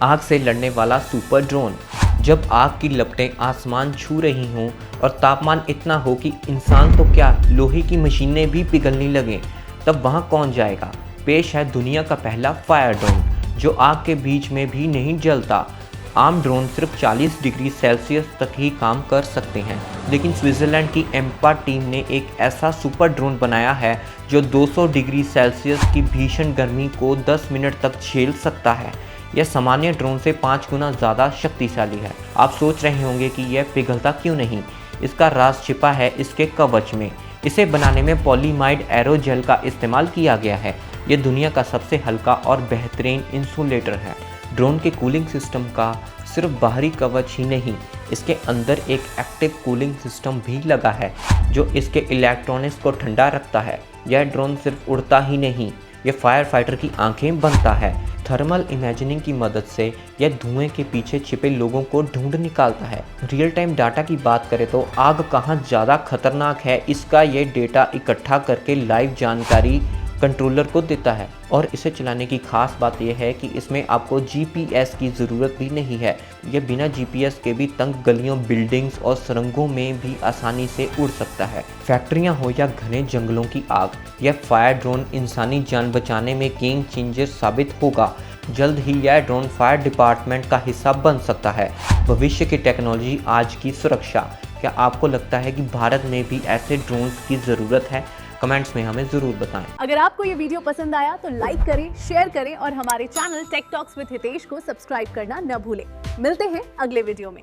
आग से लड़ने वाला सुपर ड्रोन। जब आग की लपटें आसमान छू रही हों और तापमान इतना हो कि इंसान तो क्या लोहे की मशीनें भी पिघलने लगें, तब वहाँ कौन जाएगा। पेश है दुनिया का पहला फायर ड्रोन जो आग के बीच में भी नहीं जलता। आम ड्रोन सिर्फ 40 डिग्री सेल्सियस तक ही काम कर सकते हैं, लेकिन स्विट्ज़रलैंड की एम्पा टीम ने एक ऐसा सुपर ड्रोन बनाया है जो 200 डिग्री सेल्सियस की भीषण गर्मी को 10 मिनट तक झेल सकता है। यह सामान्य ड्रोन से 5 गुना ज़्यादा शक्तिशाली है। आप सोच रहे होंगे कि यह पिघलता क्यों नहीं। इसका राज छिपा है इसके कवच में। इसे बनाने में पॉलीमाइड एरोजेल का इस्तेमाल किया गया है। यह दुनिया का सबसे हल्का और बेहतरीन इंसुलेटर है। ड्रोन के कूलिंग सिस्टम का सिर्फ बाहरी कवच ही नहीं, इसके अंदर एक एक्टिव कूलिंग सिस्टम भी लगा है जो इसके इलेक्ट्रॉनिक्स को ठंडा रखता है। यह ड्रोन सिर्फ उड़ता ही नहीं, यह फायर फाइटर की आंखें बनता है। थर्मल इमेजिनिंग की मदद से यह धुएं के पीछे छिपे लोगों को ढूंढ निकालता है। रियल टाइम डाटा की बात करें तो आग कहाँ ज़्यादा खतरनाक है, इसका ये डेटा इकट्ठा करके लाइव जानकारी कंट्रोलर को देता है। और इसे चलाने की खास बात यह है कि इसमें आपको जीपीएस की ज़रूरत भी नहीं है। यह बिना जीपीएस के भी तंग गलियों, बिल्डिंग्स और सुरंगों में भी आसानी से उड़ सकता है। फैक्ट्रियां हो या घने जंगलों की आग, यह फायर ड्रोन इंसानी जान बचाने में गेम चेंजर साबित होगा। जल्द ही यह ड्रोन फायर डिपार्टमेंट का हिस्सा बन सकता है। भविष्य की टेक्नोलॉजी, आज की सुरक्षा। क्या आपको लगता है कि भारत में भी ऐसे ड्रोन्स की ज़रूरत है? कमेंट्स में हमें ज़रूर बताएं। अगर आपको ये वीडियो पसंद आया तो लाइक करें, शेयर करें और हमारे channel Tech Talks with Hitesh को सब्सक्राइब करना न भूलें। मिलते हैं अगले वीडियो में।